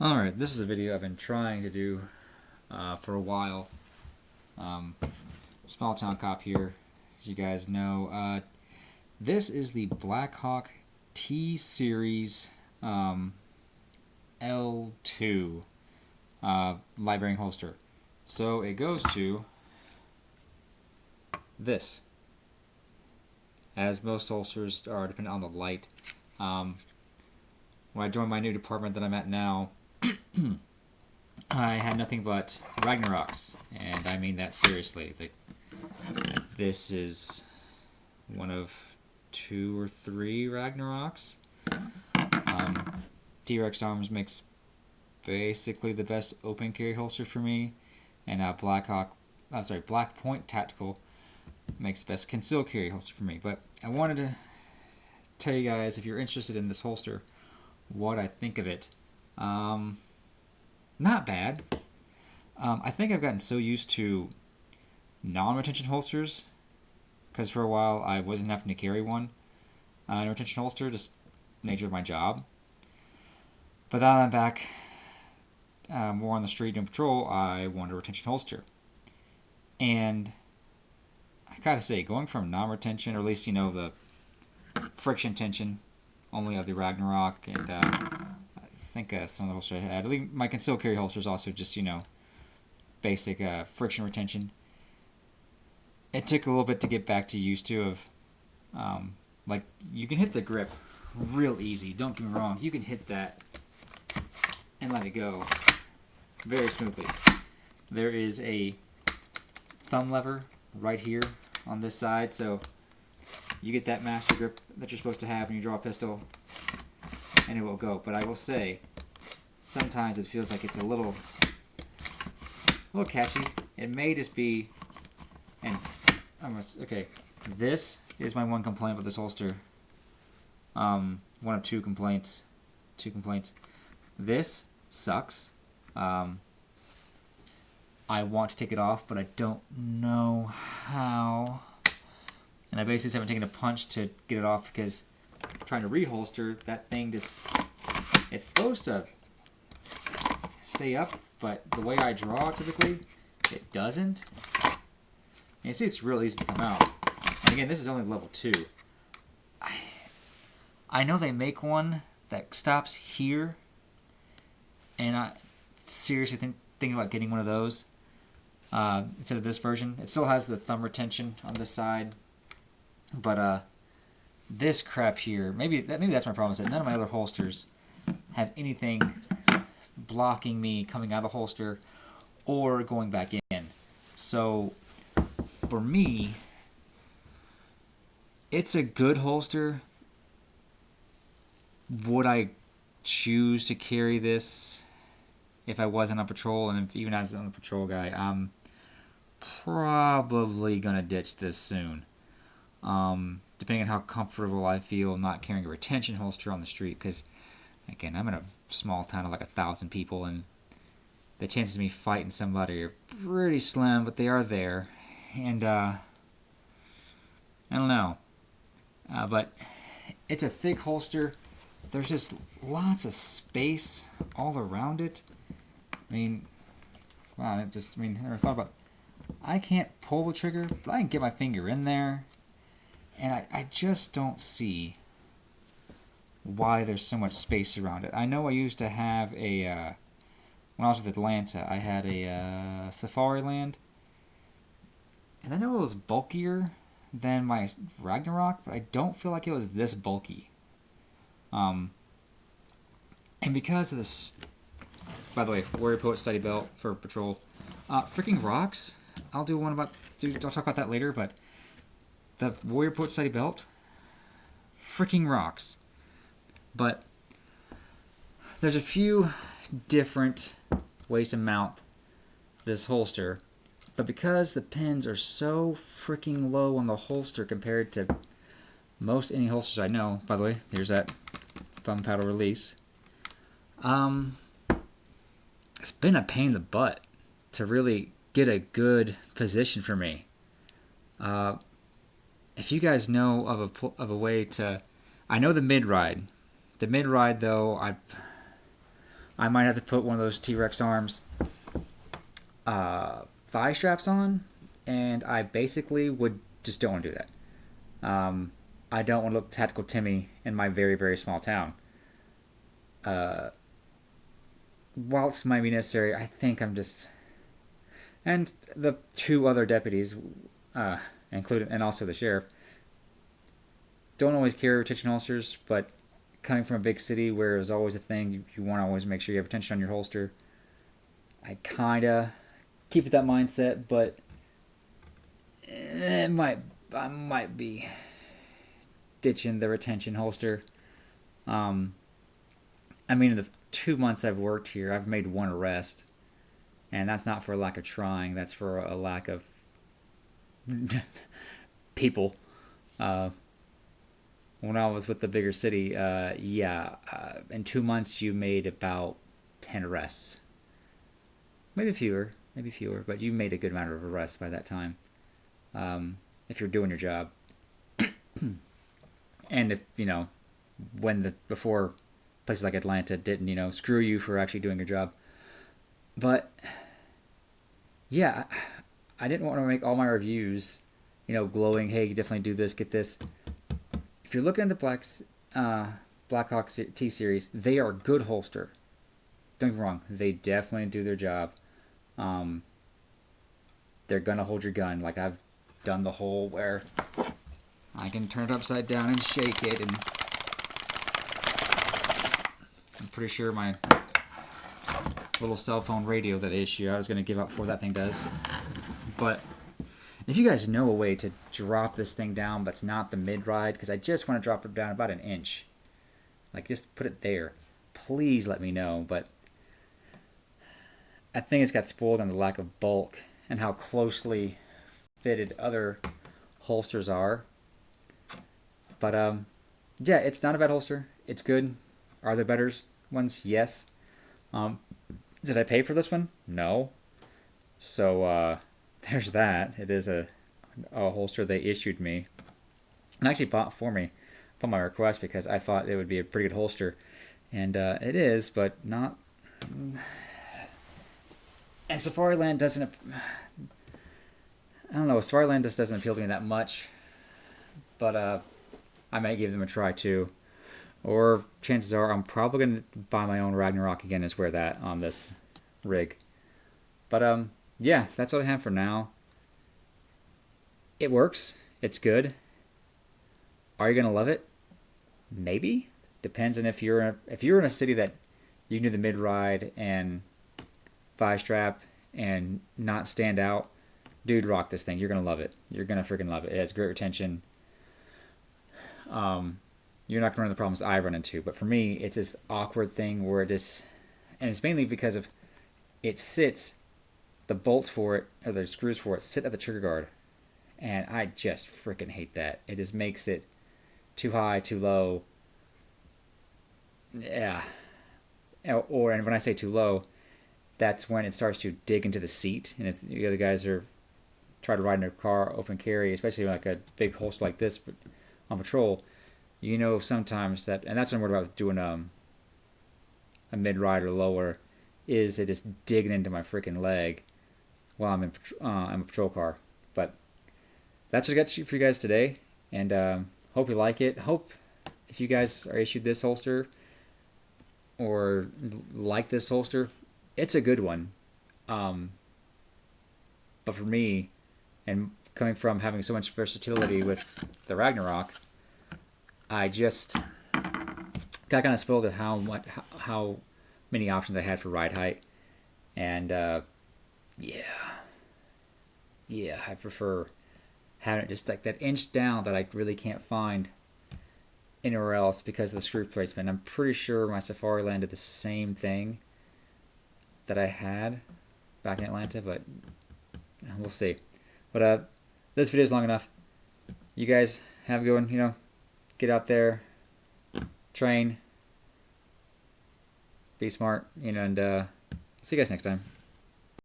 Alright, this is a video I've been trying to do for a while. Small town cop here, as you guys know. This is the Blackhawk T Series L2 live-bearing holster. So it goes to this, as most holsters are dependent on the light. When I joined my new department that I'm at now, I had nothing but Ragnaroks, and I mean that seriously. This is one of 2 or 3 Ragnaroks. T-Rex Arms makes basically the best open carry holster for me, and Black Point Tactical makes the best concealed carry holster for me. But I wanted to tell you guys, if you're interested in this holster, what I think of it. Not bad. I think I've gotten so used to non-retention holsters, because for a while I wasn't having to carry one in a retention holster, just nature of my job. But now that I'm back more on the street doing patrol, I want a retention holster. And I gotta say, going from non-retention, or at least, the friction tension only of the Ragnarok, and I think some of the holsters I had. I think my concealed carry holster is also just, basic friction retention. It took a little bit to get back to used to of, you can hit the grip real easy. Don't get me wrong. You can hit that and let it go very smoothly. There is a thumb lever right here on this side, so you get that master grip that you're supposed to have when you draw a pistol, and it will go. But I will say, sometimes it feels like it's a little catchy. It may just be, okay, this is my one complaint with this holster. One of two complaints. This sucks. I want to take it off, but I don't know how. And I basically haven't taken a punch to get it off, because trying to reholster, that thing it's supposed to stay up, but the way I draw typically, it doesn't. And you see, it's real easy to come out. And again, this is only level 2. I know they make one that stops here, and I seriously thinking about getting one of those instead of this version. It still has the thumb retention on this side, but this crap here, maybe that's my problem, is that none of my other holsters have anything blocking me coming out of the holster or going back in. So for me, it's a good holster. Would I choose to carry this if I wasn't on patrol? And even as I'm a patrol guy, I'm probably gonna ditch this soon. Depending on how comfortable I feel not carrying a retention holster on the street, because again, I'm in a small town of like 1,000 people, and the chances of me fighting somebody are pretty slim, but they are there. And I don't know, but it's a thick holster. There's just lots of space all around it. Wow, I never thought about it. I can't pull the trigger, but I can get my finger in there. And I just don't see why there's so much space around it. I know I used to have when I was with Atlanta, I had a Safari Land. And I know it was bulkier than my Ragnarok, but I don't feel like it was this bulky. And because of this, by the way, Warrior Poet Study Belt for patrol, freaking rocks. I'll talk about that later, but the Warrior Poet Study Belt, freaking rocks. But there's a few different ways to mount this holster, but because the pins are so freaking low on the holster compared to most any holsters I know, by the way, here's that thumb paddle release. It's been a pain in the butt to really get a good position for me. If you guys know of a way to, I know the mid ride. The mid ride though, I might have to put one of those T-Rex arms thigh straps on, and I basically would just don't want to do that. I don't want to look tactical Timmy in my very, very small town. Whilst it might be necessary, I think I'm just... And the two other deputies, including, and also the sheriff, don't always carry retention holsters, but coming from a big city where it's always a thing, you want to always make sure you have retention on your holster. I kind of keep it that mindset, but I might be ditching the retention holster. I mean, in the 2 months I've worked here, I've made one arrest. And that's not for a lack of trying. That's for a lack of people. When I was with the bigger city, in 2 months you made about 10 arrests. Maybe fewer, but you made a good amount of arrests by that time. If you're doing your job. And if, before places like Atlanta didn't, screw you for actually doing your job. But, yeah, I didn't want to make all my reviews, glowing, hey, you definitely do this, get this. If you're looking at the Blackhawk T-Series, they are a good holster. Don't get me wrong, they definitely do their job. They're going to hold your gun. Like, I've done the whole where I can turn it upside down and shake it, and I'm pretty sure my little cell phone radio that they issue, I was going to give up before that thing does. But if you guys know a way to drop this thing down, but it's not the mid-ride, because I just want to drop it down about an inch. Like, just put it there. Please let me know. But I think it's got spoiled on the lack of bulk and how closely fitted other holsters are. But, yeah, it's not a bad holster. It's good. Are there better ones? Yes. Did I pay for this one? No. So, there's that. It is a holster they issued me. And actually bought for me upon my request because I thought it would be a pretty good holster. And it is, but not... And Safariland doesn't... I don't know, Safariland just doesn't appeal to me that much. But I might give them a try too. Or chances are I'm probably going to buy my own Ragnarok again and wear that on this rig. But yeah, that's all I have for now. It works. It's good. Are you going to love it? Maybe. Depends on if you're in a city that you can do the mid-ride and thigh strap and not stand out. Dude, rock this thing. You're going to love it. You're going to freaking love it. It has great retention. You're not going to run into the problems I run into. But for me, it's this awkward thing where it is... And it's mainly because of... It sits... The bolts for it, or the screws for it, sit at the trigger guard. And I just freaking hate that. It just makes it too high, too low. Yeah. And when I say too low, that's when it starts to dig into the seat. And if the other guys are trying to ride in a car, open carry, especially like a big holster like this but on patrol... sometimes that, and that's what I'm worried about doing a mid-ride or lower, is it just digging into my freaking leg while I'm in a patrol car. But that's what I got for you guys today, and hope you like it. Hope if you guys are issued this holster or like this holster, it's a good one. But for me, and coming from having so much versatility with the Ragnarok, I just got kind of spoiled at how many options I had for ride height, and I prefer having it just like that inch down that I really can't find anywhere else because of the screw placement. I'm pretty sure my Safariland did the same thing that I had back in Atlanta, but we'll see. But this video is long enough. You guys have a good one. Get out there, train, be smart, and see you guys next time.